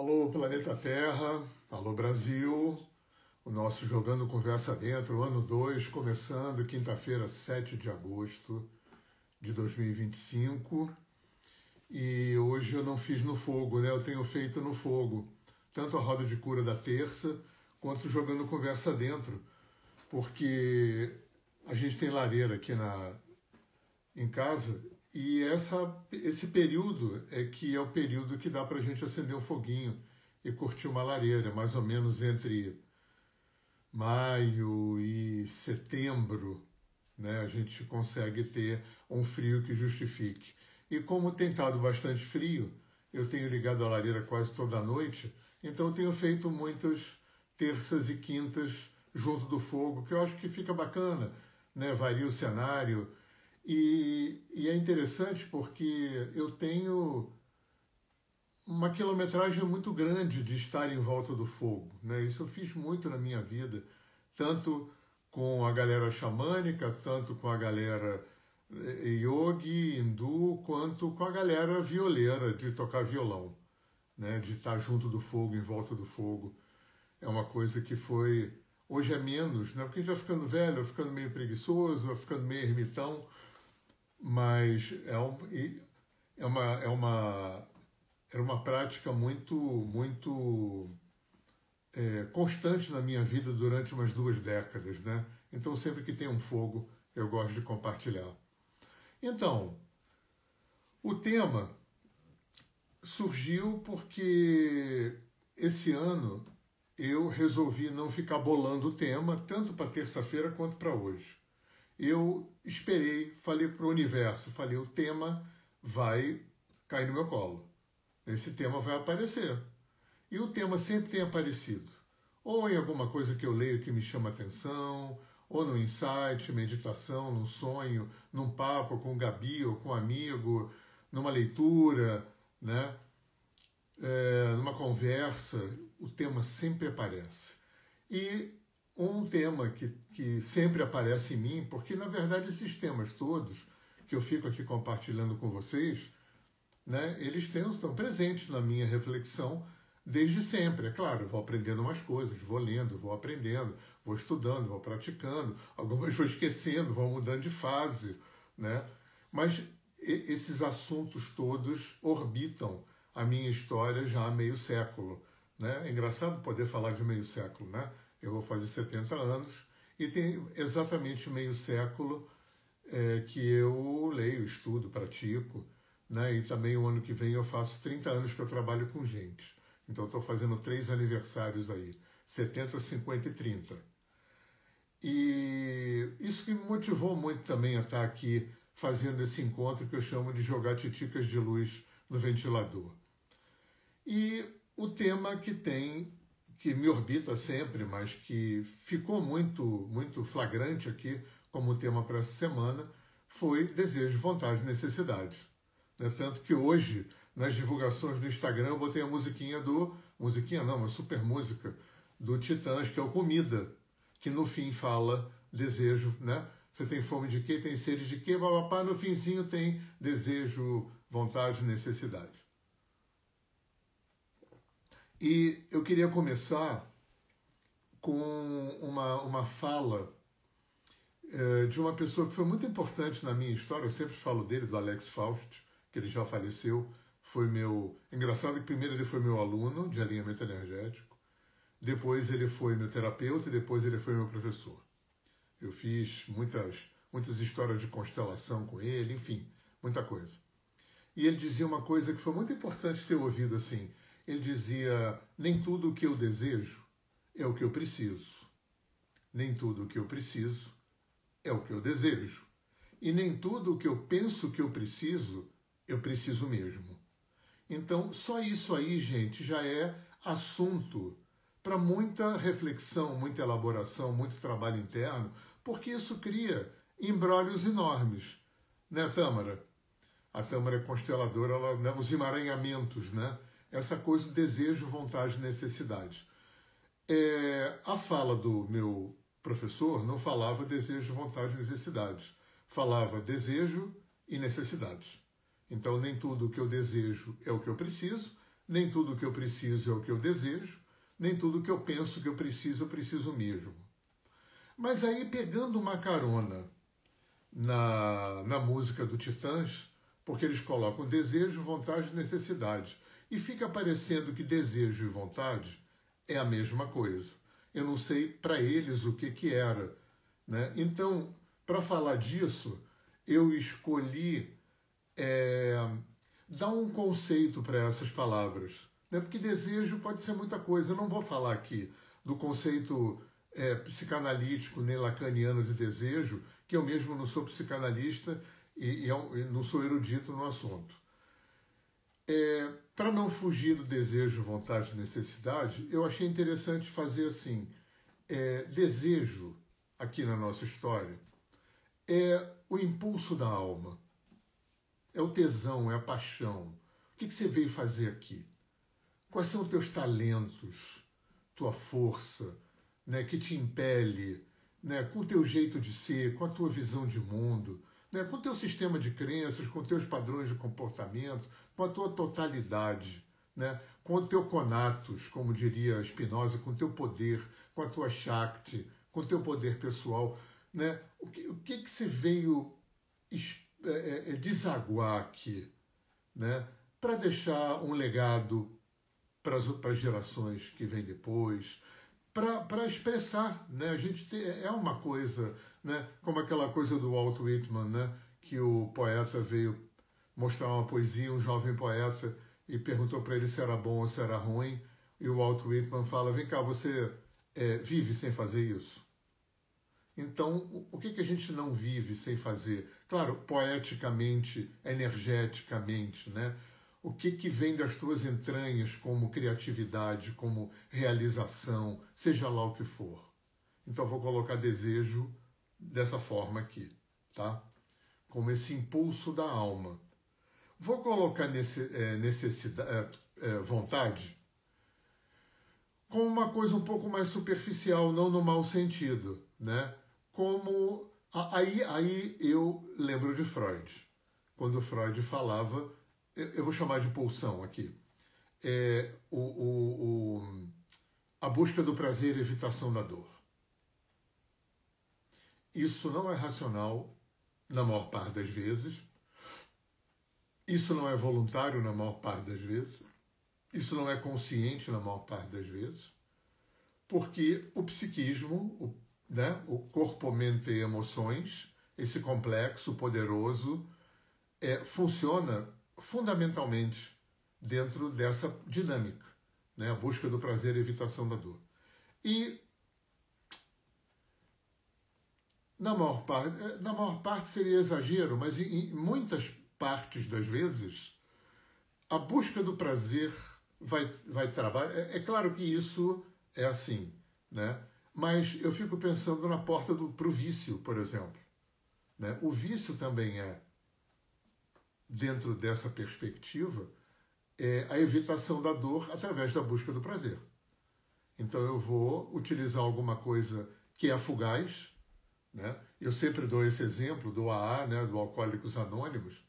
Alô, Planeta Terra, alô, Brasil, o nosso Jogando Conversa Dentro, ano 2, começando quinta-feira, 7 de agosto de 2025. E hoje eu não fiz no fogo, né? Eu tenho feito no fogo, tanto a roda de cura da terça, quanto Jogando Conversa Dentro, porque a gente tem lareira aqui em casa, e esse período é o período que dá para a gente acender um foguinho e curtir uma lareira, mais ou menos entre maio e setembro, né? A gente consegue ter um frio que justifique. E como tem estado bastante frio, eu tenho ligado a lareira quase toda noite, então eu tenho feito muitas terças e quintas junto do fogo, que eu acho que fica bacana, né? Varia o cenário. E é interessante porque eu tenho uma quilometragem muito grande de estar em volta do fogo, né? Isso eu fiz muito na minha vida, tanto com a galera xamânica, tanto com a galera yogi, hindu, quanto com a galera violeira, de tocar violão, né? De estar junto do fogo, em volta do fogo. É uma coisa que foi... Hoje é menos, né? Porque a gente vai ficando velho, vai ficando meio preguiçoso, vai ficando meio ermitão, mas era uma prática muito constante na minha vida durante umas 2 décadas, né? Então, sempre que tem um fogo, eu gosto de compartilhar. Então, o tema surgiu porque esse ano eu resolvi não ficar bolando o tema, tanto para terça-feira quanto para hoje. Eu esperei, falei para o universo, falei, o tema vai cair no meu colo. Esse tema vai aparecer. E o tema sempre tem aparecido. Ou em alguma coisa que eu leio que me chama atenção, ou no insight, meditação, num sonho, num papo com o Gabi ou com um amigo, numa leitura, né? Numa conversa, o tema sempre aparece. E um tema que sempre aparece em mim, porque na verdade esses temas todos que eu fico aqui compartilhando com vocês, né, eles estão presentes na minha reflexão desde sempre. É claro, eu vou aprendendo umas coisas, vou lendo, vou aprendendo, vou estudando, vou praticando, algumas vou esquecendo, vou mudando de fase, né? Mas esses assuntos todos orbitam a minha história já há meio século, né? É engraçado poder falar de meio século, né? Eu vou fazer 70 anos e tem exatamente meio século que eu leio, estudo, pratico, né? E também o ano que vem eu faço 30 anos que eu trabalho com gente. Então estou fazendo 3 aniversários aí, 70, 50 e 30. E isso que me motivou muito também a estar aqui fazendo esse encontro que eu chamo de jogar titicas de luz no ventilador. E o tema que me orbita sempre, mas que ficou muito flagrante aqui como tema para essa semana, foi desejo, vontade e necessidade. Né? Tanto que hoje, nas divulgações do Instagram, eu botei a musiquinha uma super música do Titãs, que é o Comida, que no fim fala desejo, né? Você tem fome de quê? Tem sede de quê? Papapá, no finzinho tem desejo, vontade e necessidade. E eu queria começar com uma fala de uma pessoa que foi muito importante na minha história. Eu sempre falo dele, do Alex Faust, que ele já faleceu. Foi meu... Engraçado que primeiro ele foi meu aluno de alinhamento energético, depois ele foi meu terapeuta e depois ele foi meu professor. Eu fiz muitas histórias de constelação com ele, enfim, muita coisa. E ele dizia uma coisa que foi muito importante ter ouvido assim. Ele dizia, nem tudo o que eu desejo é o que eu preciso. Nem tudo o que eu preciso é o que eu desejo. E nem tudo o que eu penso que eu preciso mesmo. Então, só isso aí, gente, já é assunto para muita reflexão, muita elaboração, muito trabalho interno, porque isso cria embrólios enormes. Né, Tâmara? A Tâmara é consteladora, ela, né, os emaranhamentos, né? Essa coisa do desejo, vontade e necessidade. A fala do meu professor não falava desejo, vontade e necessidades. Falava desejo e necessidades. Então, nem tudo o que eu desejo é o que eu preciso, nem tudo que eu preciso é o que eu desejo, nem tudo que eu penso que eu preciso mesmo. Mas aí, pegando uma carona na música do Titãs, porque eles colocam desejo, vontade e necessidade. E fica parecendo que desejo e vontade é a mesma coisa. Eu não sei para eles o que era, né? Então, para falar disso, eu escolhi dar um conceito para essas palavras, né? Porque desejo pode ser muita coisa. Eu não vou falar aqui do conceito psicanalítico nem lacaniano de desejo, que eu mesmo não sou psicanalista e não sou erudito no assunto. Para não fugir do desejo, vontade e necessidade, eu achei interessante fazer assim, desejo, aqui na nossa história, é o impulso da alma, é o tesão, é a paixão. O que você veio fazer aqui? Quais são os teus talentos, tua força, né, que te impele, né, com o teu jeito de ser, com a tua visão de mundo, né, com o teu sistema de crenças, com os teus padrões de comportamento, com a tua totalidade, né, com o teu conatos, como diria Spinoza, com o teu poder, com a tua Shakti, com o teu poder pessoal. Né? O que você veio desaguar aqui, né, para deixar um legado para as gerações que vêm depois, para expressar, né? A gente é uma coisa, né? Como aquela coisa do Walt Whitman, né? Que o poeta veio mostrar uma poesia, um jovem poeta, e perguntou para ele se era bom ou se era ruim, e o Walt Whitman fala: vem cá, você vive sem fazer isso? Então, o que a gente não vive sem fazer? Claro, poeticamente, energeticamente, né? O que vem das tuas entranhas como criatividade, como realização, seja lá o que for. Então, vou colocar desejo dessa forma aqui, tá? Como esse impulso da alma. Vou colocar vontade como uma coisa um pouco mais superficial, não no mau sentido, né? Como aí eu lembro de Freud, quando Freud falava, eu vou chamar de pulsão aqui, a busca do prazer e evitação da dor. Isso não é racional na maior parte das vezes, isso não é voluntário na maior parte das vezes, isso não é consciente na maior parte das vezes, porque o psiquismo, né, o corpo, mente e emoções, esse complexo poderoso, funciona fundamentalmente dentro dessa dinâmica, né, a busca do prazer e evitação da dor. E na maior parte seria exagero, mas em muitas partes das vezes, a busca do prazer vai trabalhar. É claro que isso é assim, né? Mas eu fico pensando na porta para o vício, por exemplo. Né? O vício também dentro dessa perspectiva, a evitação da dor através da busca do prazer. Então eu vou utilizar alguma coisa que é fugaz, né? Eu sempre dou esse exemplo do AA, né, do Alcoólicos Anônimos,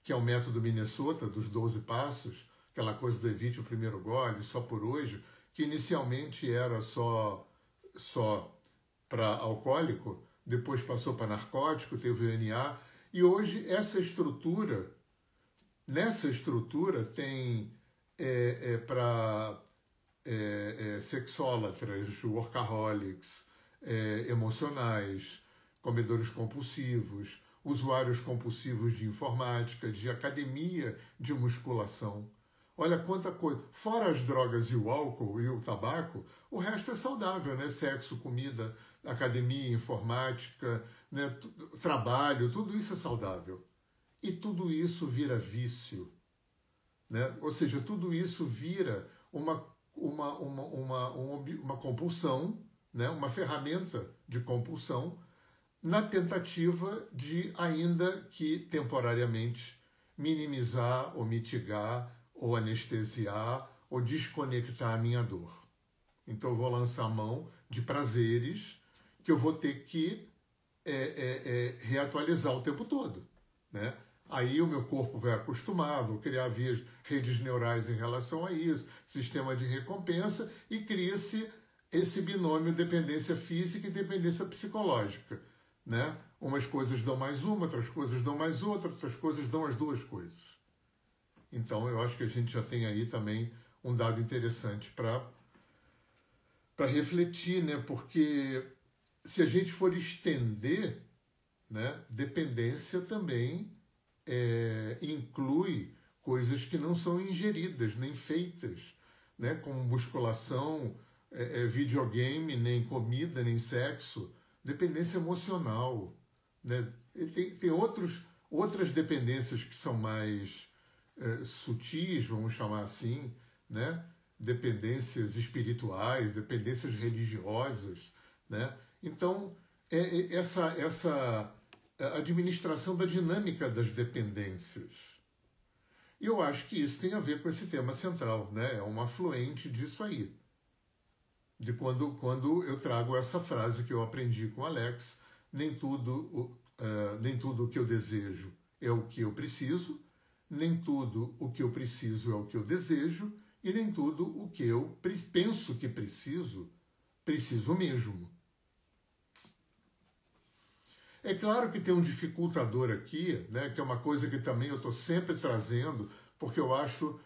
que é o método Minnesota dos 12 passos, aquela coisa do evite o primeiro gole, só por hoje, que inicialmente era só para alcoólico, depois passou para narcótico, teve o NA, e hoje nessa estrutura tem para sexólatras, workaholics, emocionais, comedores compulsivos, usuários compulsivos de informática, de academia de musculação. Olha quanta coisa. Fora as drogas e o álcool e o tabaco, o resto é saudável, né? Sexo, comida, academia, informática, né? Trabalho, tudo isso é saudável. E tudo isso vira vício, né? Ou seja, tudo isso vira uma compulsão, né? Uma ferramenta de compulsão, na tentativa de, ainda que temporariamente, minimizar ou mitigar ou anestesiar ou desconectar a minha dor. Então eu vou lançar mão de prazeres que eu vou ter que reatualizar o tempo todo, né? Aí o meu corpo vai acostumar, vou criar redes neurais em relação a isso, sistema de recompensa, e cria-se esse binômio dependência física e dependência psicológica, né? Umas coisas dão mais uma, outras coisas dão mais outra, outras coisas dão as duas coisas. Então, eu acho que a gente já tem aí também um dado interessante para refletir, né? Porque se a gente for estender, né, dependência também inclui coisas que não são ingeridas, nem feitas, né, como musculação, videogame, nem comida, nem sexo. Dependência emocional, né? Tem outras dependências que são mais sutis, vamos chamar assim, né? Dependências espirituais, dependências religiosas, né? Então, essa administração da dinâmica das dependências. E eu acho que isso tem a ver com esse tema central, né? É uma afluente disso aí. De quando eu trago essa frase que eu aprendi com Alex, nem tudo o que eu desejo é o que eu preciso, nem tudo o que eu preciso é o que eu desejo, e nem tudo o que eu penso que preciso mesmo. É claro que tem um dificultador aqui, né, que é uma coisa que também eu estou sempre trazendo, porque eu acho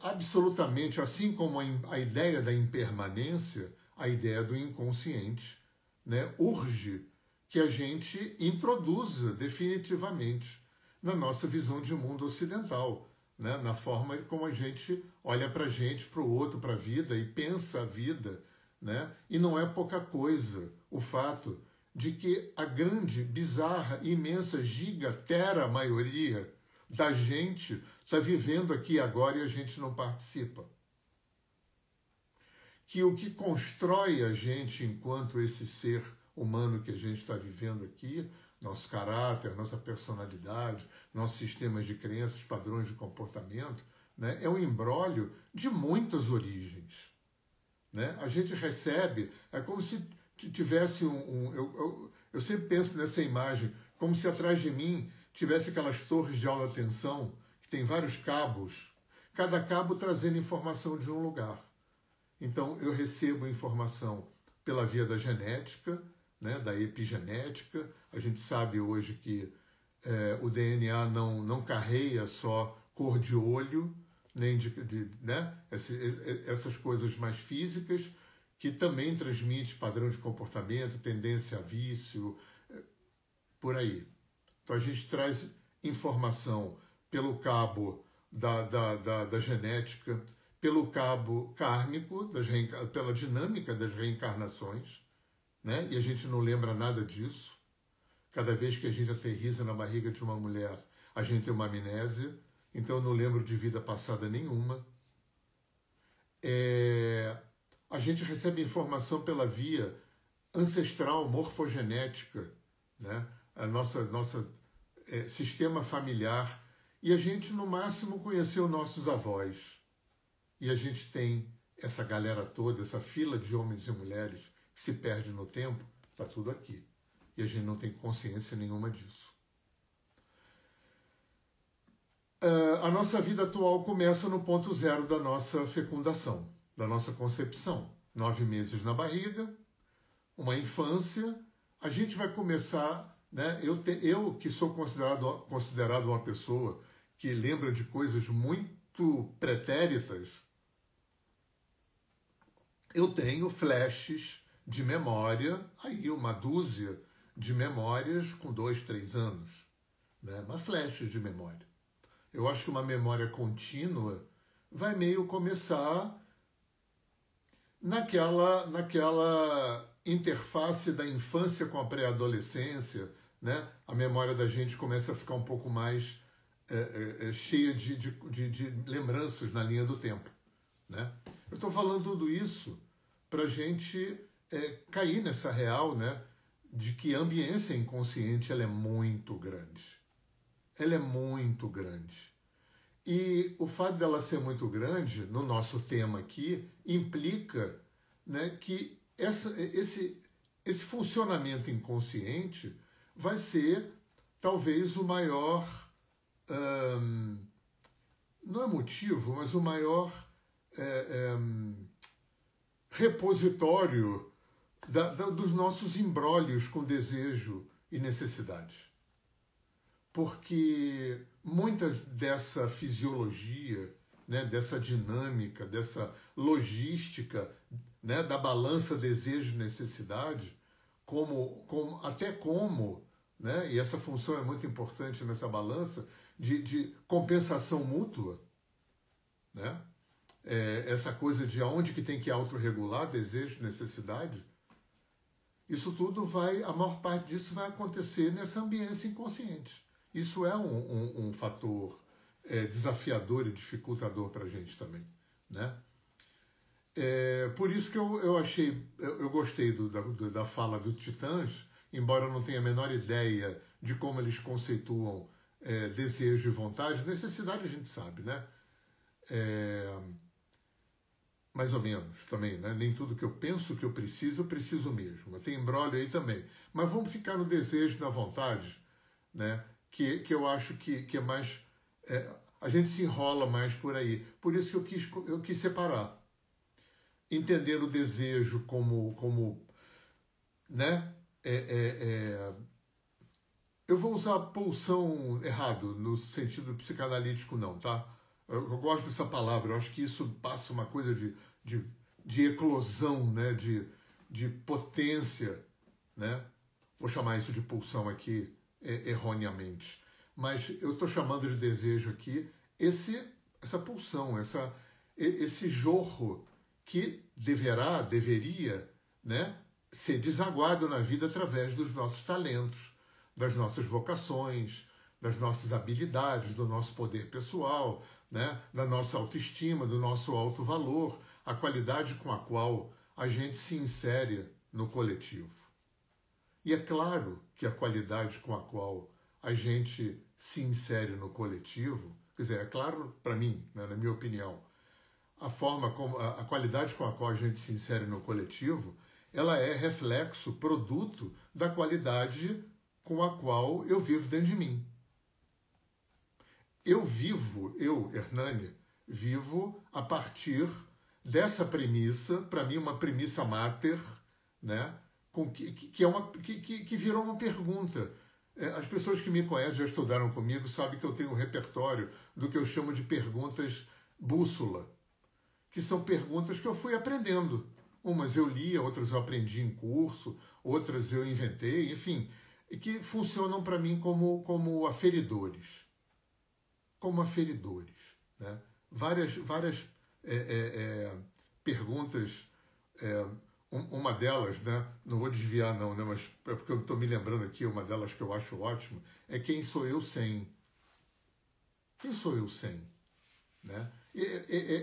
absolutamente, assim como a ideia da impermanência, a ideia do inconsciente, né, urge que a gente introduza definitivamente na nossa visão de mundo ocidental, né, na forma como a gente olha para a gente, para o outro, para a vida e pensa a vida, né, e não é pouca coisa o fato de que a grande, bizarra, imensa, gigatera maioria da gente está vivendo aqui agora e a gente não participa. Que o que constrói a gente enquanto esse ser humano que a gente está vivendo aqui, nosso caráter, nossa personalidade, nossos sistemas de crenças, padrões de comportamento, né, é um imbróglio de muitas origens. Né? A gente recebe, é como se tivesse eu sempre penso nessa imagem, como se atrás de mim tivesse aquelas torres de alta tensão, que tem vários cabos, cada cabo trazendo informação de um lugar. Então, eu recebo informação pela via da genética, né, da epigenética. A gente sabe hoje que o DNA não carrega só cor de olho, nem né, essas coisas mais físicas, que também transmite padrão de comportamento, tendência a vício, por aí. Então, a gente traz informação pelo cabo da genética, pelo cabo kármico, pela dinâmica das reencarnações, né? E a gente não lembra nada disso. Cada vez que a gente aterriza na barriga de uma mulher, a gente tem uma amnésia, então eu não lembro de vida passada nenhuma. A gente recebe informação pela via ancestral, morfogenética, né? A nossa sistema familiar, e a gente, no máximo, conheceu nossos avós. E a gente tem essa galera toda, essa fila de homens e mulheres que se perde no tempo, está tudo aqui. E a gente não tem consciência nenhuma disso. A nossa vida atual começa no ponto zero da nossa fecundação, da nossa concepção. 9 meses na barriga, uma infância, a gente vai começar, né? Eu que sou considerado uma pessoa que lembra de coisas muito pretéritas, eu tenho flashes de memória, aí uma dúzia de memórias com 2, 3 anos, né? Uma flash de memória. Eu acho que uma memória contínua vai meio começar naquela interface da infância com a pré-adolescência, né? A memória da gente começa a ficar um pouco mais cheia de lembranças na linha do tempo, né? Eu estou falando tudo isso para a gente cair nessa real, né? De que a ambiência inconsciente ela é muito grande. Ela é muito grande. E o fato dela ser muito grande, no nosso tema aqui, implica, né, que esse funcionamento inconsciente vai ser talvez o maior não é motivo, mas o maior repositório dos nossos embrólios com desejo e necessidade. Porque muita dessa fisiologia, né, dessa dinâmica, dessa logística, né, da balança desejo e necessidade, até como, né, e essa função é muito importante nessa balança, de compensação mútua, né? Essa coisa de aonde que tem que autorregular desejo e necessidade, isso tudo a maior parte disso vai acontecer nessa ambiência inconsciente. Isso é um fator desafiador e dificultador para a gente também, né? Por isso que eu gostei da fala do Titãs, embora eu não tenha a menor ideia de como eles conceituam desejo e vontade. Necessidade a gente sabe, né? Mais ou menos também, né? Nem tudo que eu penso que eu preciso mesmo. Tem imbróglio aí também. Mas vamos ficar no desejo e na vontade, né? Que eu acho que é mais... a gente se enrola mais por aí. Por isso que eu quis separar. Entender o desejo como né? Eu vou usar pulsão errado, no sentido psicanalítico não, tá? Eu gosto dessa palavra, eu acho que isso passa uma coisa de eclosão, né? de potência, né? Vou chamar isso de pulsão aqui erroneamente. Mas eu estou chamando de desejo aqui essa pulsão, esse jorro que deveria, né? Ser desaguado na vida através dos nossos talentos, das nossas vocações, das nossas habilidades, do nosso poder pessoal, né? Da nossa autoestima, do nosso alto valor, a qualidade com a qual a gente se insere no coletivo. E é claro que a qualidade com a qual a gente se insere no coletivo, quer dizer, é claro para mim, né, na minha opinião, a qualidade com a qual a gente se insere no coletivo, ela é reflexo, produto da qualidade com a qual eu vivo dentro de mim. Eu, Hernani, vivo a partir dessa premissa, para mim uma premissa máter, né, que virou uma pergunta. As pessoas que me conhecem, já estudaram comigo, sabem que eu tenho um repertório do que eu chamo de perguntas bússola, que são perguntas que eu fui aprendendo. Umas eu lia, outras eu aprendi em curso, outras eu inventei, enfim, e que funcionam para mim como aferidores. Como aferidores, né? Várias perguntas, uma delas, né? Não vou desviar não, né? Mas é porque eu estou me lembrando aqui, uma delas que eu acho ótimo, é quem sou eu sem? Quem sou eu sem? Né?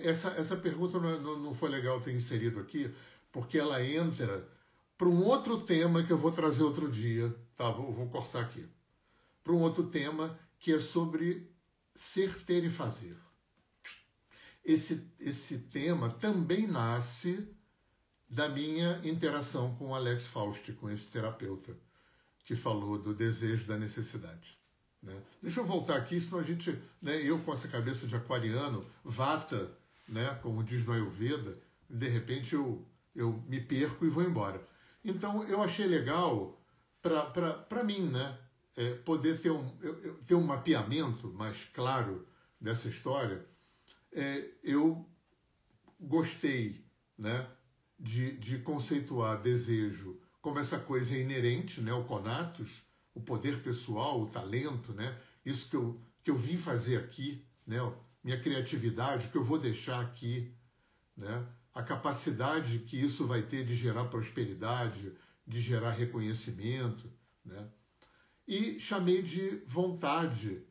Essa pergunta não foi legal ter inserido aqui, porque ela entra para um outro tema que eu vou trazer outro dia, tá? Vou cortar aqui. Para um outro tema que é sobre ser, ter e fazer. Esse tema também nasce da minha interação com o Alex Faust, com esse terapeuta, que falou do desejo da necessidade. Né? Deixa eu voltar aqui, senão a gente, né, eu com essa cabeça de aquariano, vata, né, como diz no Ayurveda, de repente eu me perco e vou embora. Então eu achei legal, para mim, né, poder ter um mapeamento mais claro dessa história. Eu gostei, né, de conceituar desejo como essa coisa inerente, né, o conatus, o poder pessoal, o talento, né, isso que eu vim fazer aqui, né, minha criatividade, o que eu vou deixar aqui, né, a capacidade que isso vai ter de gerar prosperidade, de gerar reconhecimento, né, e chamei de vontade,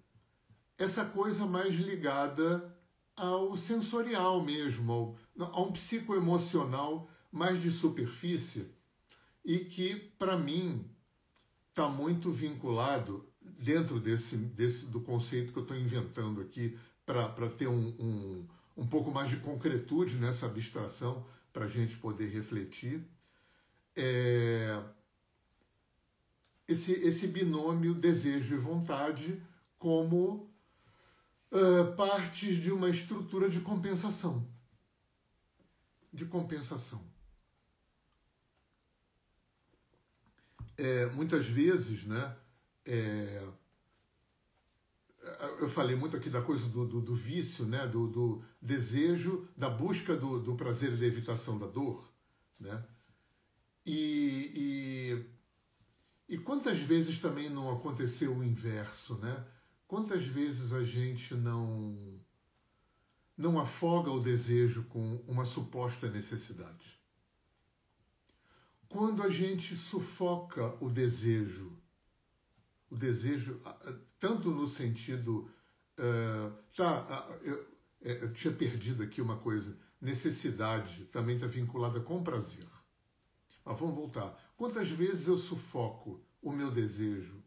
essa coisa mais ligada ao sensorial mesmo, a um psicoemocional mais de superfície e que, para mim, está muito vinculado dentro do conceito que eu estou inventando aqui para ter um pouco mais de concretude nessa abstração para a gente poder refletir. Esse binômio desejo e vontade como partes de uma estrutura de compensação. De compensação. Muitas vezes, né, eu falei muito aqui da coisa do vício, né, do desejo, da busca do prazer e da evitação da dor, né? E quantas vezes também não aconteceu o inverso, né? Quantas vezes a gente não afoga o desejo com uma suposta necessidade? Quando a gente sufoca o desejo tanto no sentido... eu tinha perdido aqui uma coisa. Necessidade também está vinculada com prazer. Mas vamos voltar. Quantas vezes eu sufoco o meu desejo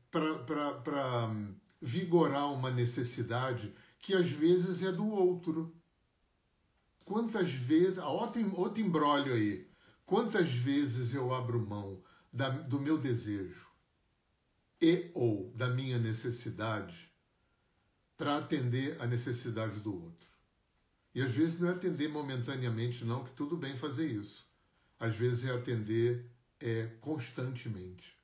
para vigorar uma necessidade que às vezes é do outro? Quantas vezes... Outro imbróglio aí. Quantas vezes eu abro mão do meu desejo ou da minha necessidade para atender a necessidade do outro? E às vezes não é atender momentaneamente, não, que tudo bem fazer isso. Às vezes é atender constantemente.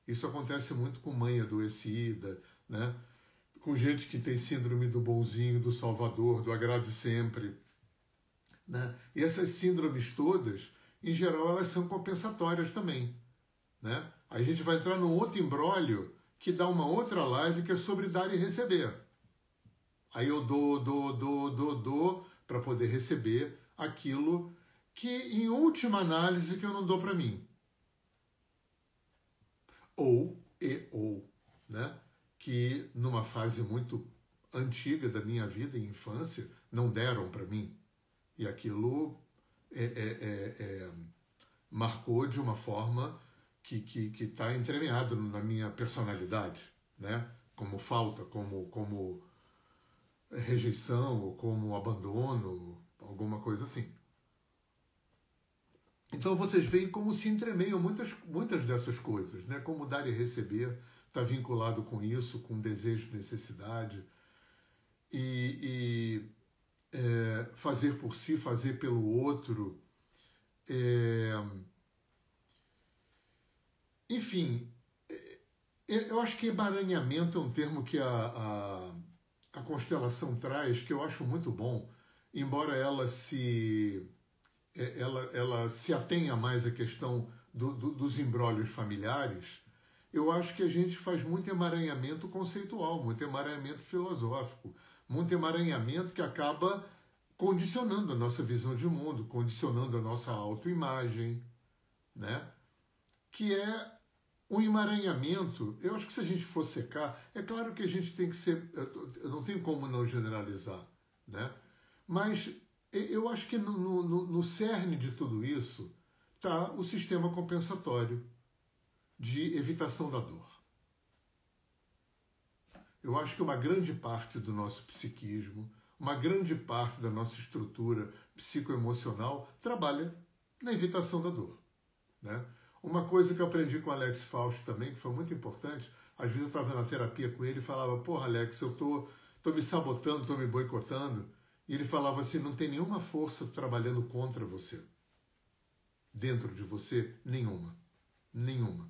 Isso acontece muito com mãe adoecida, né? Com gente que tem síndrome do bonzinho, do salvador, do agrade sempre, né? E essas síndromes todas, em geral, elas são compensatórias também, né? Aí a gente vai entrar num outro imbróglio que dá uma outra live que é sobre dar e receber. Aí eu dou para poder receber aquilo que, em última análise, que eu não dou para mim. Ou, né? Que numa fase muito antiga da minha vida e infância não deram para mim. E aquilo marcou de uma forma que está entremeado na minha personalidade, né? Como falta, como rejeição, ou como abandono, alguma coisa assim. Então vocês veem como se entremeiam muitas dessas coisas, né? Como dar e receber está vinculado com isso, com desejo, necessidade. Fazer por si, fazer pelo outro. Enfim, eu acho que emaranhamento é um termo que a constelação traz, que eu acho muito bom, embora ela se atenha mais à questão dos embrólios familiares. Eu acho que a gente faz muito emaranhamento conceitual, muito emaranhamento filosófico, muito emaranhamento que acaba condicionando a nossa visão de mundo, condicionando a nossa autoimagem, né? Que é um emaranhamento. Eu acho que se a gente for secar, é claro que a gente tem que ser... Eu não tenho como não generalizar, né? Mas eu acho que no cerne de tudo isso está o sistema compensatório de evitação da dor. Eu acho que uma grande parte do nosso psiquismo, uma grande parte da nossa estrutura psicoemocional trabalha na evitação da dor, né? Uma coisa que eu aprendi com o Alex Faust também, que foi muito importante, às vezes eu estava na terapia com ele e falava, porra, Alex, eu tô me sabotando, tô me boicotando, e ele falava assim, não tem nenhuma força trabalhando contra você. Dentro de você, nenhuma. Nenhuma.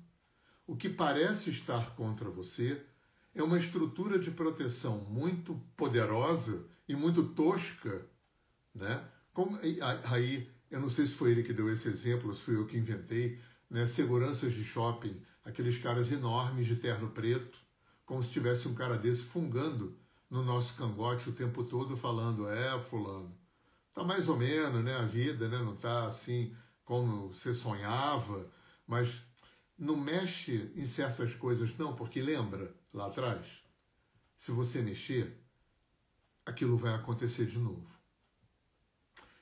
O que parece estar contra você é uma estrutura de proteção muito poderosa e muito tosca, né? Aí, eu não sei se foi ele que deu esse exemplo, ou se fui eu que inventei, né? Seguranças de shopping, aqueles caras enormes de terno preto, como se tivesse um cara desse fungando no nosso cangote o tempo todo, falando, fulano, tá mais ou menos, né? A vida, né? Não tá assim como você sonhava, mas não mexe em certas coisas não, porque lembra, lá atrás, se você mexer, aquilo vai acontecer de novo.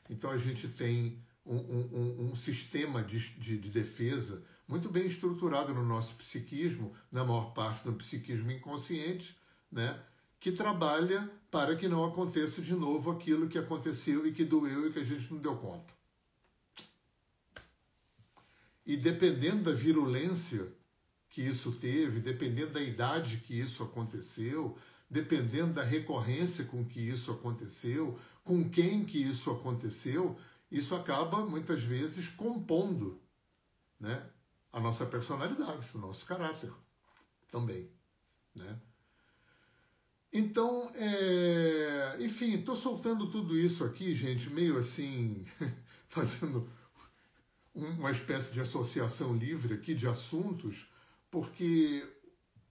Então a gente tem um sistema de defesa muito bem estruturado no nosso psiquismo, na maior parte do psiquismo inconsciente, né, que trabalha para que não aconteça de novo aquilo que aconteceu e que doeu e que a gente não deu conta. E dependendo da virulência que isso teve, dependendo da idade que isso aconteceu, dependendo da recorrência com que isso aconteceu, com quem que isso aconteceu, isso acaba muitas vezes compondo, né, a nossa personalidade, o nosso caráter também, né? Então, enfim, estou soltando tudo isso aqui, gente, meio assim, fazendo uma espécie de associação livre aqui de assuntos, porque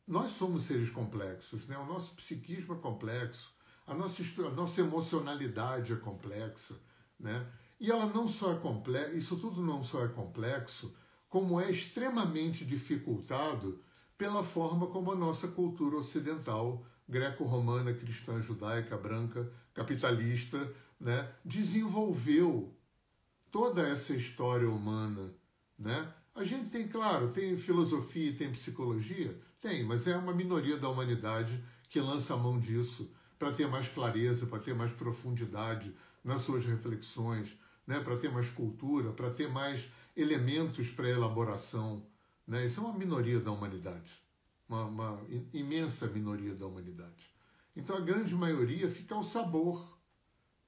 nós somos seres complexos, né? O nosso psiquismo é complexo, a nossa emocionalidade é complexa, né? E ela não só é complexa, isso tudo não só é complexo, como é extremamente dificultado pela forma como a nossa cultura ocidental, greco-romana, cristã, judaica, branca, capitalista, né, desenvolveu toda essa história humana, né? A gente tem, claro, tem filosofia e tem psicologia? Tem, mas é uma minoria da humanidade que lança a mão disso para ter mais clareza, para ter mais profundidade nas suas reflexões, né? Para ter mais cultura, para ter mais elementos para elaboração, né? Isso é uma minoria da humanidade, uma imensa minoria da humanidade. Então a grande maioria fica ao sabor,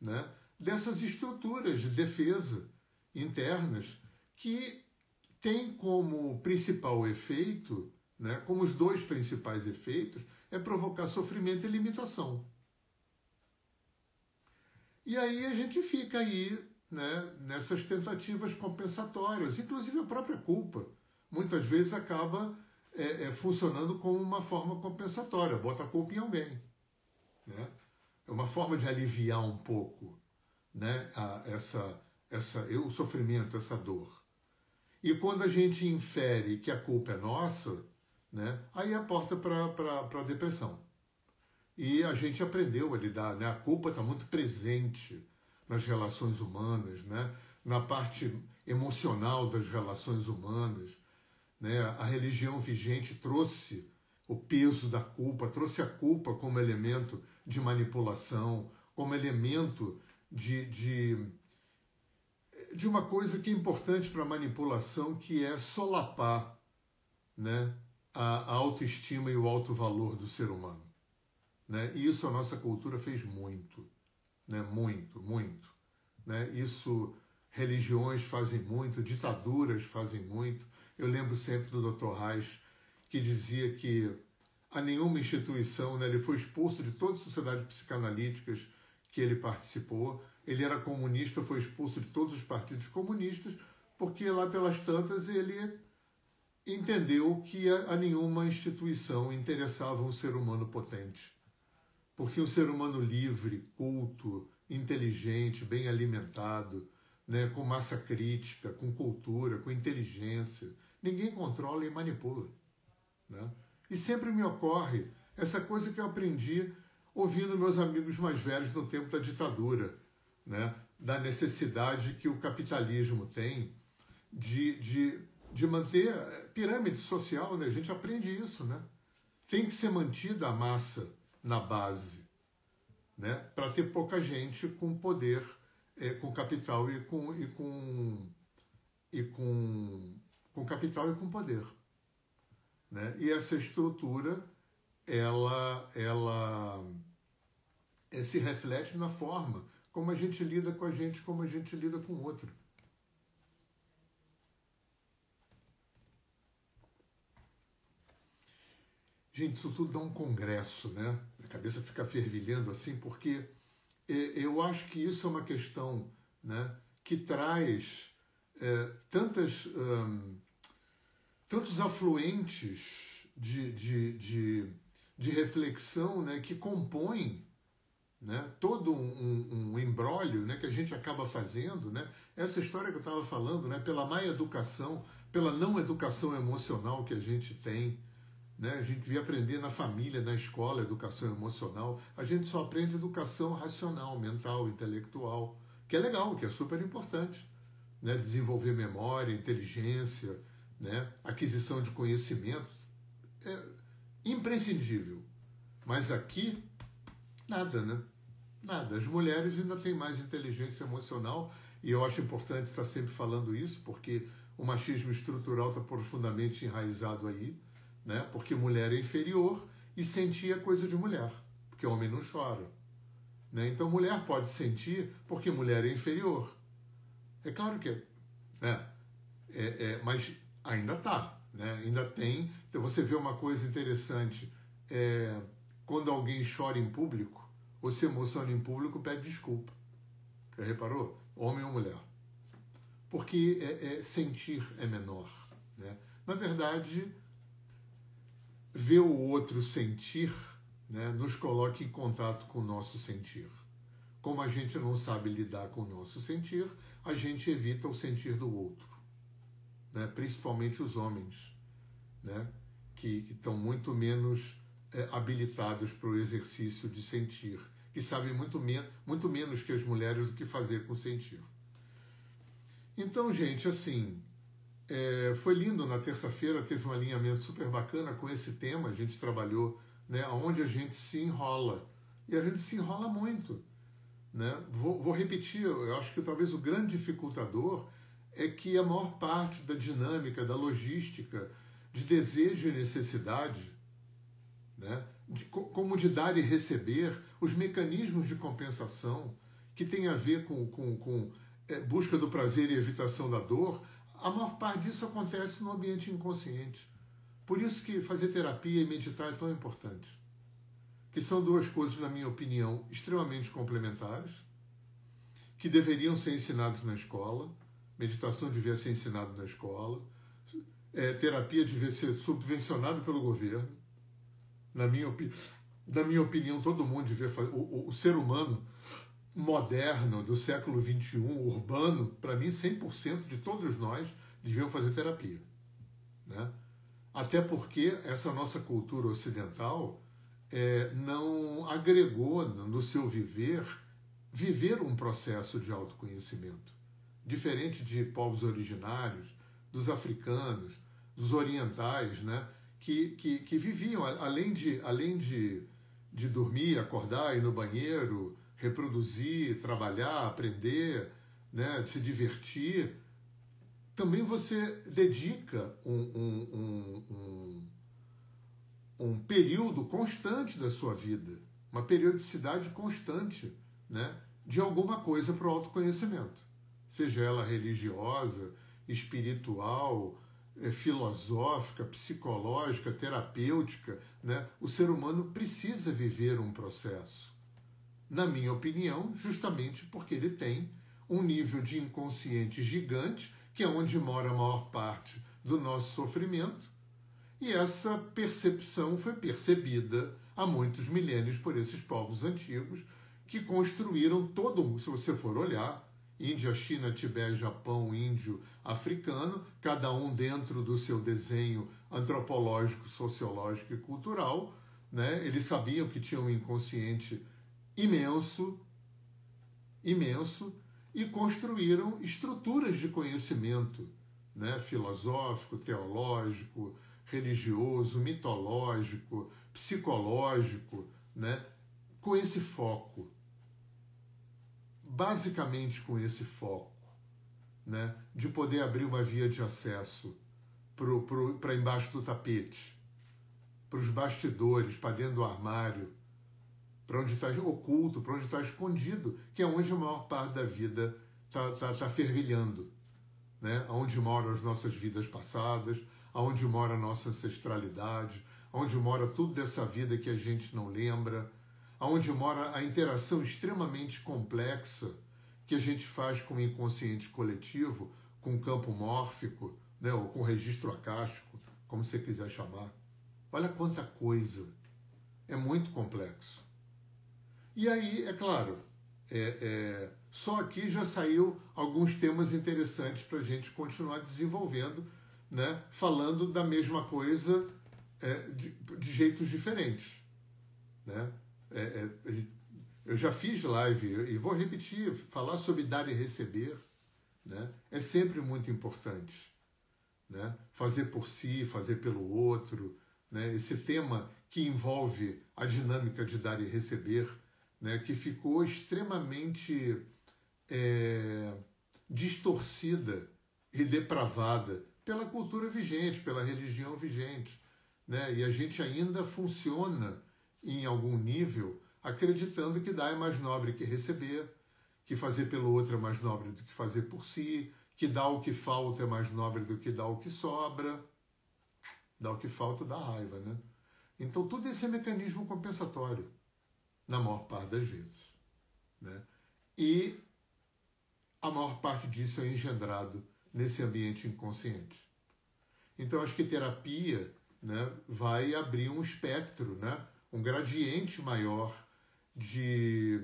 né, dessas estruturas de defesa internas que tem como principal efeito, né, como os dois principais efeitos, é provocar sofrimento e limitação. E aí a gente fica aí, né, nessas tentativas compensatórias, inclusive a própria culpa, muitas vezes acaba funcionando como uma forma compensatória, bota a culpa em alguém, né? É uma forma de aliviar um pouco, né, o sofrimento, essa dor. E quando a gente infere que a culpa é nossa, né, aí é a porta para a depressão. E a gente aprendeu a lidar, né? A culpa está muito presente nas relações humanas, né? Na parte emocional das relações humanas, né? A religião vigente trouxe o peso da culpa, trouxe a culpa como elemento de manipulação, como elemento de uma coisa que é importante para a manipulação, que é solapar, né, a autoestima e o alto valor do ser humano. Né? E isso a nossa cultura fez muito, né? Muito, muito. Né? Isso religiões fazem muito, ditaduras fazem muito. Eu lembro sempre do Dr. Reich, que dizia que a nenhuma instituição, né, ele foi expulso de todas as sociedades psicanalíticas que ele participou. Ele era comunista, foi expulso de todos os partidos comunistas, porque lá pelas tantas ele entendeu que a nenhuma instituição interessava um ser humano potente. Porque um ser humano livre, culto, inteligente, bem alimentado, né, com massa crítica, com cultura, com inteligência, ninguém controla e manipula. Né? E sempre me ocorre essa coisa que eu aprendi ouvindo meus amigos mais velhos no tempo da ditadura, né, da necessidade que o capitalismo tem de manter pirâmide social, né? A gente aprende isso, né? Tem que ser mantida a massa na base, né? Para ter pouca gente com poder, com capital com capital e com poder, né? E essa estrutura ela se reflete na forma como a gente lida com a gente, como a gente lida com o outro. Gente, isso tudo dá um congresso, né? A cabeça fica fervilhando assim, porque eu acho que isso é uma questão, né, que traz tantos afluentes de reflexão, né, que compõem, né, todo um imbróglio, né, que a gente acaba fazendo, né? Essa história que eu estava falando, né, pela má educação, pela não educação emocional que a gente tem, né? A gente devia aprender na família, na escola, educação emocional. A gente só aprende educação racional, mental, intelectual, que é legal, que é super importante, né? Desenvolver memória, inteligência, né? Aquisição de conhecimento, é imprescindível. Mas aqui, nada, né? Nada. As mulheres ainda têm mais inteligência emocional, e eu acho importante estar sempre falando isso, porque o machismo estrutural está profundamente enraizado aí, né? Porque mulher é inferior e sentir é coisa de mulher, porque homem não chora, né? Então mulher pode sentir porque mulher é inferior. É claro que né? Mas ainda tá, né? Ainda tem. Então você vê uma coisa interessante, quando alguém chora em público ou se emociona em público, pede desculpa. Já reparou? Homem ou mulher? Porque sentir é menor, né? Na verdade, ver o outro sentir, né, nos coloca em contato com o nosso sentir. Como a gente não sabe lidar com o nosso sentir, a gente evita o sentir do outro, né? Principalmente os homens, né, que estão muito menos habilitados para o exercício de sentir, que sabem muito menos que as mulheres do que fazer com sentir. Então, gente, assim, foi lindo. Na terça-feira teve um alinhamento super bacana com esse tema. A gente trabalhou, né, onde a gente se enrola. E a gente se enrola muito, né? Vou repetir, eu acho que talvez o grande dificultador é que a maior parte da dinâmica, da logística, de desejo e necessidade, né, como de dar e receber, os mecanismos de compensação que tem a ver com busca do prazer e evitação da dor, a maior parte disso acontece no ambiente inconsciente. Por isso que fazer terapia e meditar é tão importante. Que são duas coisas, na minha opinião, extremamente complementares, que deveriam ser ensinadas na escola. Meditação devia ser ensinada na escola. Terapia devia ser subvencionada pelo governo. Na minha opinião, todo mundo devia fazer. O ser humano moderno do século XXI, urbano, para mim, 100% de todos nós deviam fazer terapia, né? Até porque essa nossa cultura ocidental não agregou no seu viver um processo de autoconhecimento. Diferente de povos originários, dos africanos, dos orientais, né? Que viviam, além de dormir, acordar, ir no banheiro, reproduzir, trabalhar, aprender, né, se divertir, também você dedica um período constante da sua vida, uma periodicidade constante, né, de alguma coisa para o autoconhecimento, seja ela religiosa, espiritual, filosófica, psicológica, terapêutica, né? O ser humano precisa viver um processo. Na minha opinião, justamente porque ele tem um nível de inconsciente gigante, que é onde mora a maior parte do nosso sofrimento, e essa percepção foi percebida há muitos milênios por esses povos antigos, que construíram todo, se você for olhar, Índia, China, Tibete, Japão, índio, africano, cada um dentro do seu desenho antropológico, sociológico e cultural, né? Eles sabiam que tinham um inconsciente imenso, e construíram estruturas de conhecimento, né, filosófico, teológico, religioso, mitológico, psicológico, né, com esse foco, basicamente com esse foco, né, de poder abrir uma via de acesso para embaixo do tapete, para os bastidores, para dentro do armário, para onde está oculto, para onde está escondido, que é onde a maior parte da vida está fervilhando, né? Onde moram as nossas vidas passadas, onde mora a nossa ancestralidade, onde mora tudo dessa vida que a gente não lembra, onde mora a interação extremamente complexa que a gente faz com o inconsciente coletivo, com o campo mórfico, né? Ou com o registro acástico, como você quiser chamar. Olha quanta coisa, é muito complexo. E aí, é claro, só aqui já saiu alguns temas interessantes para a gente continuar desenvolvendo, né, falando da mesma coisa de jeitos diferentes, né? Eu já fiz live e vou repetir, falar sobre dar e receber, né, é sempre muito importante, né? Fazer por si, fazer pelo outro, né? Esse tema que envolve a dinâmica de dar e receber, né, que ficou extremamente distorcida e depravada pela cultura vigente, pela religião vigente, né? E a gente ainda funciona em algum nível acreditando que dar é mais nobre que receber, que fazer pelo outro é mais nobre do que fazer por si, que dar o que falta é mais nobre do que dar o que sobra. Dar o que falta dá raiva, né? Então tudo esse é mecanismo compensatório, na maior parte das vezes, né? E a maior parte disso é engendrado nesse ambiente inconsciente. Então acho que terapia, né, vai abrir um espectro, né, um gradiente maior de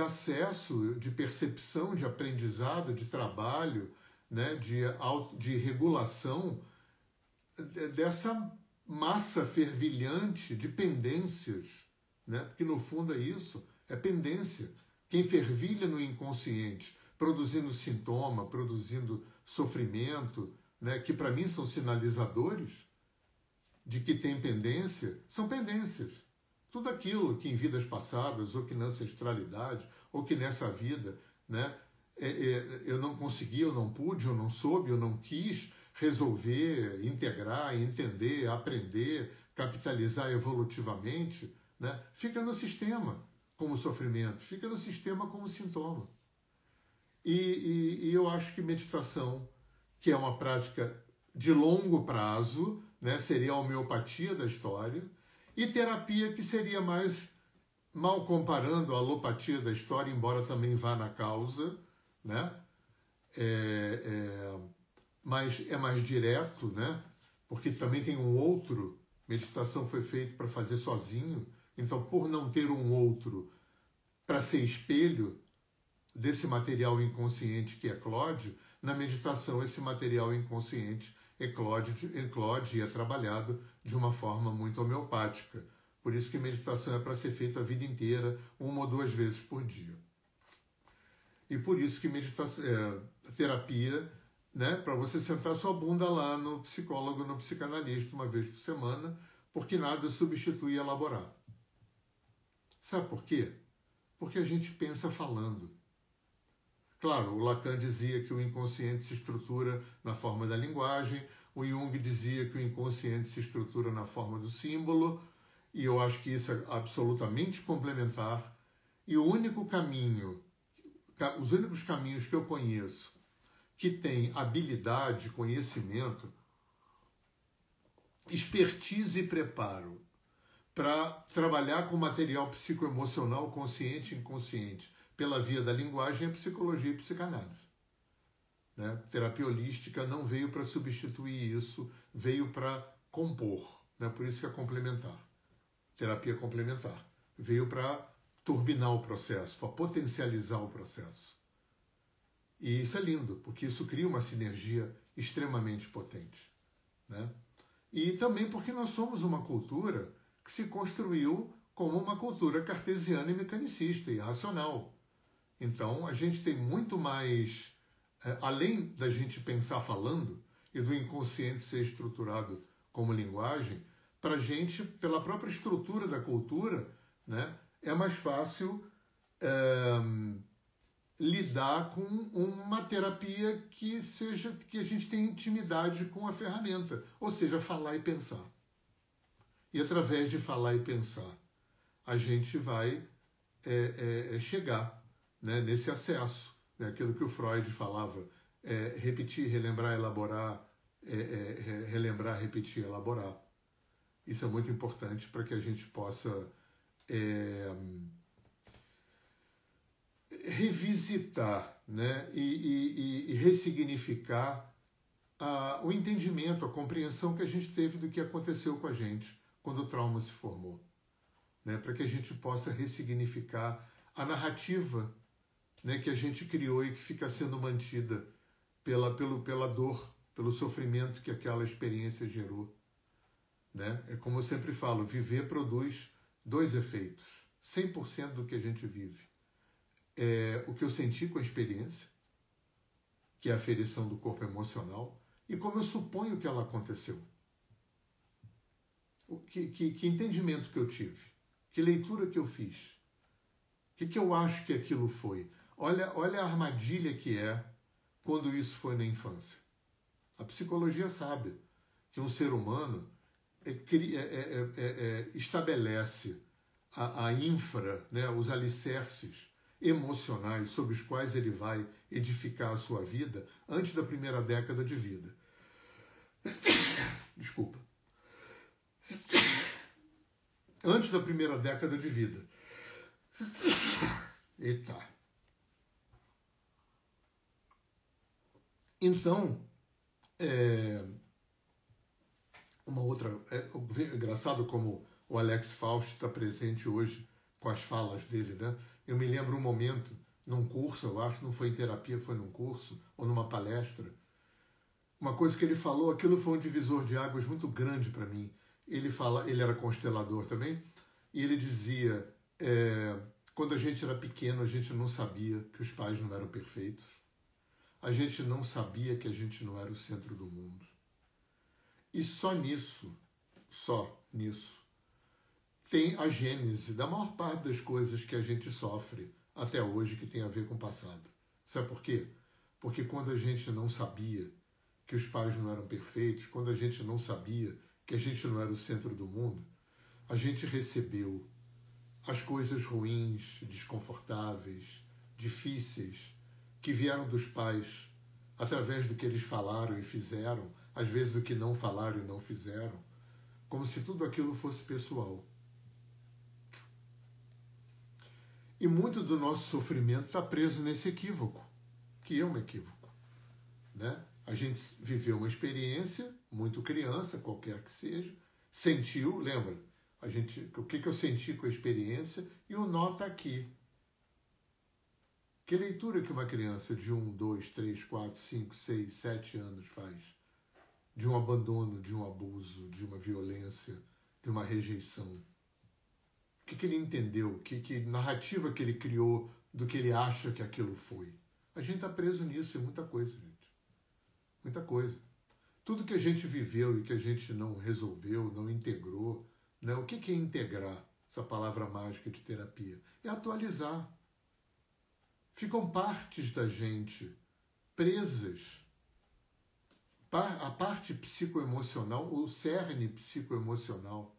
acesso, de percepção, de aprendizado, de trabalho, né, de regulação dessa massa fervilhante de pendências, né, porque no fundo é isso, é pendência. Quem fervilha no inconsciente, produzindo sintoma, produzindo sofrimento, né, que para mim são sinalizadores de que tem pendência, são pendências. Tudo aquilo que em vidas passadas, ou que na ancestralidade, ou que nessa vida, né, eu não consegui, eu não pude, eu não soube, eu não quis resolver, integrar, entender, aprender, capitalizar evolutivamente, né, fica no sistema como sofrimento, fica no sistema como sintoma. E eu acho que meditação, que é uma prática de longo prazo, né, seria a homeopatia da história, e terapia, que seria mais, mal comparando a alopatia da história, embora também vá na causa, né, mas é mais direto, né, porque também tem um outro. Meditação foi feita para fazer sozinho, então por não ter um outro para ser espelho desse material inconsciente que eclode, na meditação esse material inconsciente eclode e é trabalhado de uma forma muito homeopática. Por isso que meditação é para ser feita a vida inteira, 1 ou 2 vezes por dia. E por isso que terapia, né, para você sentar sua bunda lá no psicólogo, no psicanalista, 1 vez por semana, porque nada substitui elaborar. Sabe por quê? Porque a gente pensa falando. Claro, o Lacan dizia que o inconsciente se estrutura na forma da linguagem, o Jung dizia que o inconsciente se estrutura na forma do símbolo, e eu acho que isso é absolutamente complementar. E o único caminho, os únicos caminhos que eu conheço que tem habilidade, conhecimento, expertise e preparo para trabalhar com material psicoemocional consciente e inconsciente pela via da linguagem é psicologia e psicanálise. Né? Terapia holística não veio para substituir isso, veio para compor. Né? Por isso que é complementar. Terapia complementar. Veio para turbinar o processo, para potencializar o processo. E isso é lindo, porque isso cria uma sinergia extremamente potente. Né? E também porque nós somos uma cultura que se construiu como uma cultura cartesiana e mecanicista e racional. Então, a gente tem muito mais, além da gente pensar falando e do inconsciente ser estruturado como linguagem, para a gente, pela própria estrutura da cultura, né, é mais fácil lidar com uma terapia que a gente tenha intimidade com a ferramenta, ou seja, falar e pensar. E através de falar e pensar, a gente vai chegar, né, nesse acesso, né, aquilo que o Freud falava, repetir, relembrar, elaborar, relembrar, repetir, elaborar. Isso é muito importante para que a gente possa revisitar, né, e ressignificar o entendimento, a compreensão que a gente teve do que aconteceu com a gente quando o trauma se formou. Né, para que a gente possa ressignificar a narrativa, né, que a gente criou e que fica sendo mantida pela dor, pelo sofrimento que aquela experiência gerou. Né? É como eu sempre falo, viver produz 2 efeitos. 100% do que a gente vive é o que eu senti com a experiência, que é a aferição do corpo emocional, e como eu suponho que ela aconteceu. Que entendimento que eu tive, que leitura que eu fiz, o que eu acho que aquilo foi. Olha a armadilha que é quando isso foi na infância. A psicologia sabe que um ser humano estabelece a infra, né, os alicerces emocionais sobre os quais ele vai edificar a sua vida antes da primeira década de vida. Desculpa. Antes da primeira década de vida. Eita. Então, uma outra... É engraçado como o Alex Faust está presente hoje com as falas dele, né? Eu me lembro um momento, num curso, eu acho, não foi em terapia, foi num curso, ou numa palestra, uma coisa que ele falou, aquilo foi um divisor de águas muito grande para mim. Ele era constelador também, e ele dizia, quando a gente era pequeno, a gente não sabia que os pais não eram perfeitos, a gente não sabia que a gente não era o centro do mundo. E só nisso, tem a gênese da maior parte das coisas que a gente sofre até hoje que tem a ver com o passado. Sabe por quê? Porque quando a gente não sabia que os pais não eram perfeitos, quando a gente não sabia que a gente não era o centro do mundo, a gente recebeu as coisas ruins, desconfortáveis, difíceis, que vieram dos pais através do que eles falaram e fizeram, às vezes do que não falaram e não fizeram, como se tudo aquilo fosse pessoal. E muito do nosso sofrimento está preso nesse equívoco, que é um equívoco, né? A gente viveu uma experiência, muito criança, qualquer que seja, sentiu, lembra? O que eu senti com a experiência, e o nó está aqui. Que leitura que uma criança de 1, 2, 3, 4, 5, 6, 7 anos faz? De um abandono, de um abuso, de uma violência, de uma rejeição. O que ele entendeu? Que narrativa que ele criou do que ele acha que aquilo foi? A gente está preso nisso, é muita coisa, gente. Muita coisa. Tudo que a gente viveu e que a gente não resolveu, não integrou, né? O que é integrar? Essa palavra mágica de terapia. É atualizar. Ficam partes da gente presas. A parte psicoemocional, o cerne psicoemocional,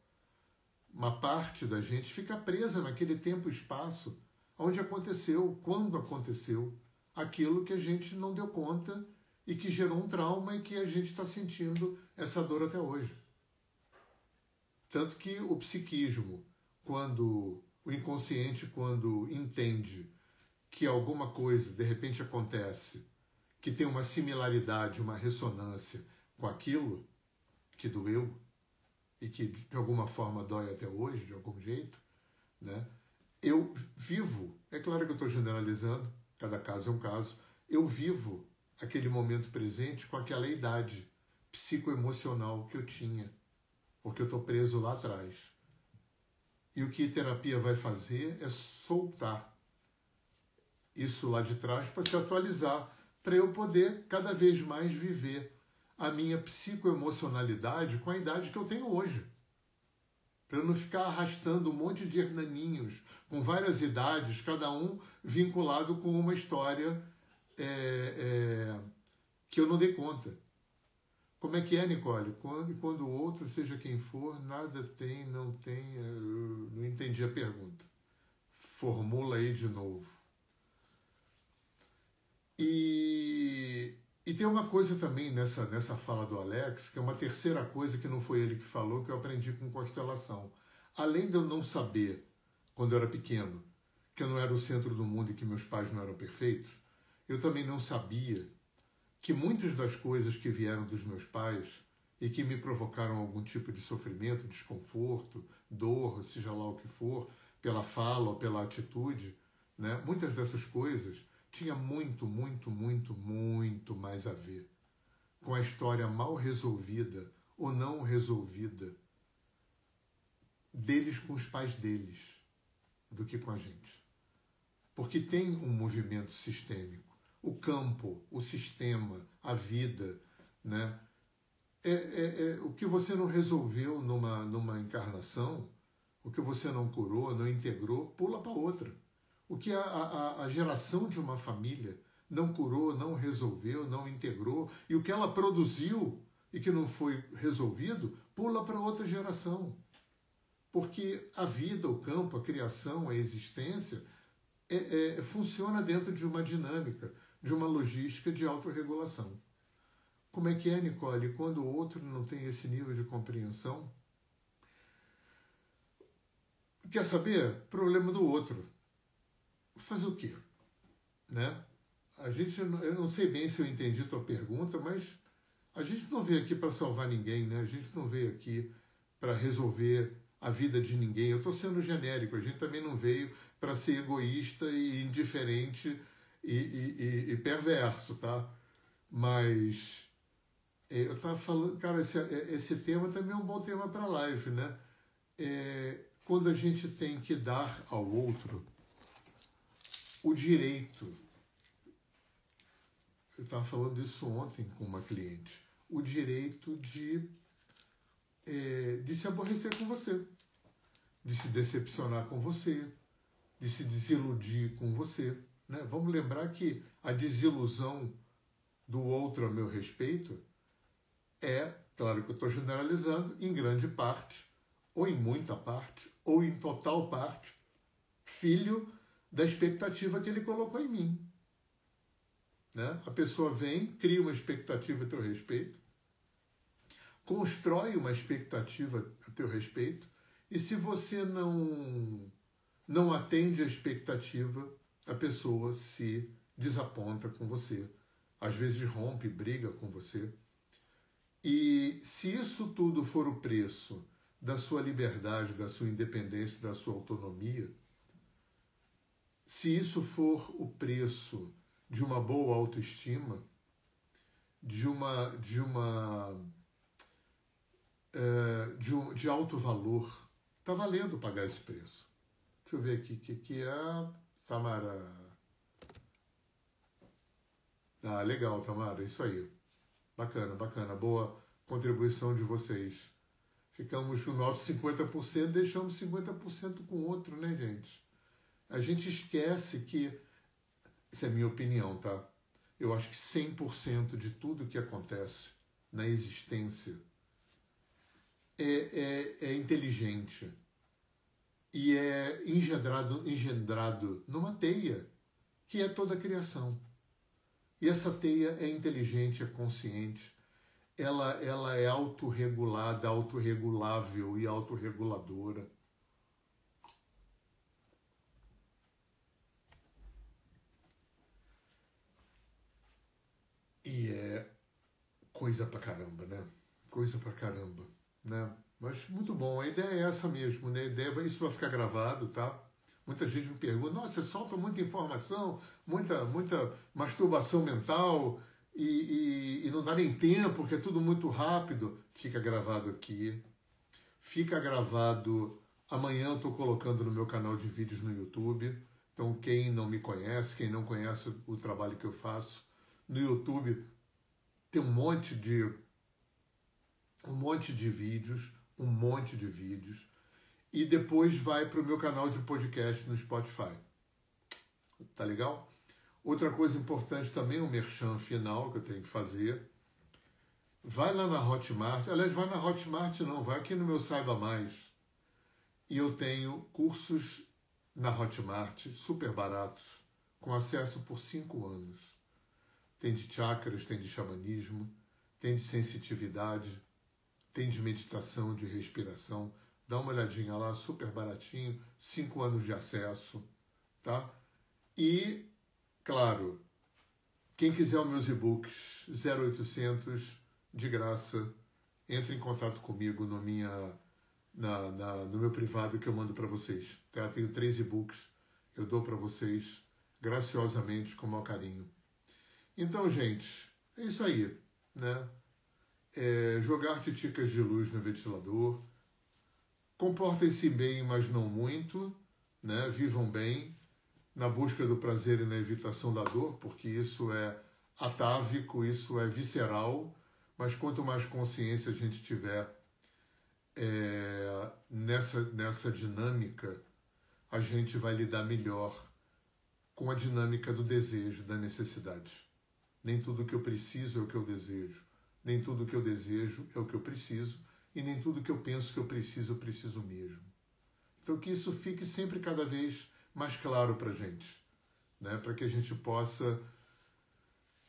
uma parte da gente fica presa naquele tempo e espaço onde aconteceu, quando aconteceu, aquilo que a gente não deu conta e que gerou um trauma e que a gente está sentindo essa dor até hoje. Tanto que o psiquismo, o inconsciente, quando entende que alguma coisa de repente acontece, que tem uma similaridade, uma ressonância com aquilo que doeu e que de alguma forma dói até hoje, de algum jeito, né? Eu vivo, é claro que eu estou generalizando, cada caso é um caso, eu vivo aquele momento presente com aquela idade psicoemocional que eu tinha, porque eu estou preso lá atrás. E o que terapia vai fazer é soltar isso lá de trás para se atualizar, para eu poder cada vez mais viver a minha psicoemocionalidade com a idade que eu tenho hoje. Para eu não ficar arrastando um monte de hernaninhos com várias idades, cada um vinculado com uma história que eu não dei conta. Como é que é, Nicole? Quando o outro, seja quem for, nada tem, não tem... Eu não entendi a pergunta. Formula aí de novo. E tem uma coisa também nessa fala do Alex, que é uma terceira coisa que não foi ele que falou, que eu aprendi com constelação. Além de eu não saber, quando eu era pequeno, que eu não era o centro do mundo e que meus pais não eram perfeitos, eu também não sabia que muitas das coisas que vieram dos meus pais e que me provocaram algum tipo de sofrimento, desconforto, dor, seja lá o que for, pela fala ou pela atitude, né? Muitas dessas coisas tinha muito, muito, muito, muito mais a ver com a história mal resolvida ou não resolvida deles com os pais deles do que com a gente. Porque tem um movimento sistêmico. O campo, o sistema, a vida, né? O que você não resolveu numa encarnação, o que você não curou, não integrou, pula para outra. O que a geração de uma família não curou, não resolveu, não integrou, e o que ela produziu e que não foi resolvido, pula para outra geração. Porque a vida, o campo, a criação, a existência funciona dentro de uma dinâmica, de uma logística de autorregulação. Como é que é, Nicole? Quando o outro não tem esse nível de compreensão? Quer saber? Problema do outro. Fazer o quê? Né? Eu não sei bem se eu entendi tua pergunta, mas a gente não veio aqui para salvar ninguém, né? A gente não veio aqui para resolver a vida de ninguém. Eu estou sendo genérico, a gente também não veio para ser egoísta e indiferente e perverso, tá? Mas eu estava falando, cara, esse tema também é um bom tema para a live, né? Quando a gente tem que dar ao outro o direito, eu estava falando isso ontem com uma cliente, o direito de se aborrecer com você, de se decepcionar com você, de se desiludir com você. Né? Vamos lembrar que a desilusão do outro a meu respeito claro que eu estou generalizando, em grande parte, ou em muita parte, ou em total parte, filho da expectativa que ele colocou em mim. Né? A pessoa vem, cria uma expectativa a teu respeito, constrói uma expectativa a teu respeito, e se você não atende a expectativa, a pessoa se desaponta com você, às vezes rompe, briga com você. E se isso tudo for o preço da sua liberdade, da sua independência, da sua autonomia, se isso for o preço de uma boa autoestima, de alto valor, está valendo pagar esse preço. Deixa eu ver aqui o que é, Tamara. Ah, legal, Tamara, isso aí. Bacana, bacana, boa contribuição de vocês. Ficamos com o nosso 50%, deixamos 50% com o outro, né, gente? A gente esquece que, isso é minha opinião, tá? Eu acho que 100% de tudo que acontece na existência é inteligente e é engendrado numa teia, que é toda a criação. E essa teia é inteligente, é consciente, ela é autorregulada, autorregulável e autorreguladora. E é coisa pra caramba, né? Coisa pra caramba, né? Mas muito bom, a ideia é essa mesmo, né? A ideia, isso vai ficar gravado, tá? Muita gente me pergunta, nossa, você solta muita informação, muita masturbação mental e não dá nem tempo, porque é tudo muito rápido. Fica gravado aqui, fica gravado. Amanhã eu estou colocando no meu canal de vídeos no YouTube. Então quem não me conhece, quem não conhece o trabalho que eu faço, no YouTube tem um monte de vídeos, e depois vai para o meu canal de podcast no Spotify. Tá legal? Outra coisa importante também, um merchan final que eu tenho que fazer. Vai lá na Hotmart, aliás, vai na Hotmart não, vai aqui no meu Saiba Mais. E eu tenho cursos na Hotmart, super baratos, com acesso por 5 anos. Tem de chakras, tem de xamanismo, tem de sensitividade, tem de meditação, de respiração. Dá uma olhadinha lá, super baratinho, 5 anos de acesso, tá? E, claro, quem quiser os meus e-books, 0800, de graça, entre em contato comigo no meu privado que eu mando para vocês. Tá? Tenho 3 e-books, eu dou para vocês graciosamente, com o maior carinho. Então, gente, é isso aí, né? Jogar titicas de luz no ventilador. Comportem-se bem, mas não muito, né? Vivam bem, na busca do prazer e na evitação da dor, porque isso é atávico, isso é visceral, mas quanto mais consciência a gente tiver nessa dinâmica, a gente vai lidar melhor com a dinâmica do desejo, da necessidade. Nem tudo que eu preciso é o que eu desejo, nem tudo que eu desejo é o que eu preciso, e nem tudo que eu penso que eu preciso mesmo. Então que isso fique sempre cada vez mais claro para a gente, né? Para que a gente possa...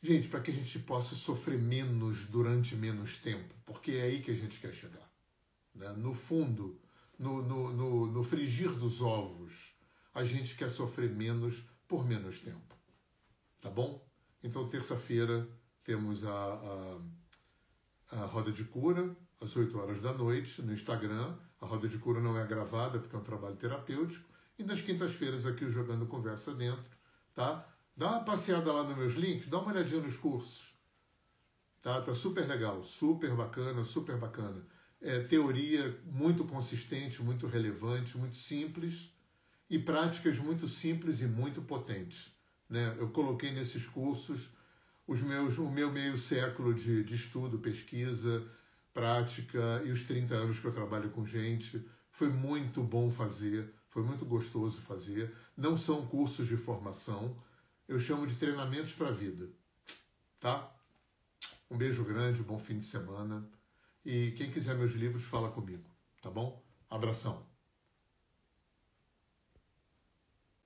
Gente, para que a gente possa sofrer menos durante menos tempo, porque é aí que a gente quer chegar. Né? No fundo, no frigir dos ovos, a gente quer sofrer menos por menos tempo. Tá bom? Então, terça-feira, temos a Roda de Cura, às 8 horas da noite, no Instagram. A Roda de Cura não é gravada, porque é um trabalho terapêutico. E nas quintas-feiras, aqui o Jogando Conversa Dentro, tá? Dá uma passeada lá nos meus links, dá uma olhadinha nos cursos. Tá super legal, super bacana, super bacana. É teoria muito consistente, muito relevante, muito simples e práticas muito simples e muito potentes. Né? Eu coloquei nesses cursos o meu meio século de estudo, pesquisa, prática e os 30 anos que eu trabalho com gente. Foi muito bom fazer, foi muito gostoso fazer. Não são cursos de formação, eu chamo de treinamentos para a vida, tá? Um beijo grande, bom fim de semana. E quem quiser meus livros, fala comigo, tá bom? Abração.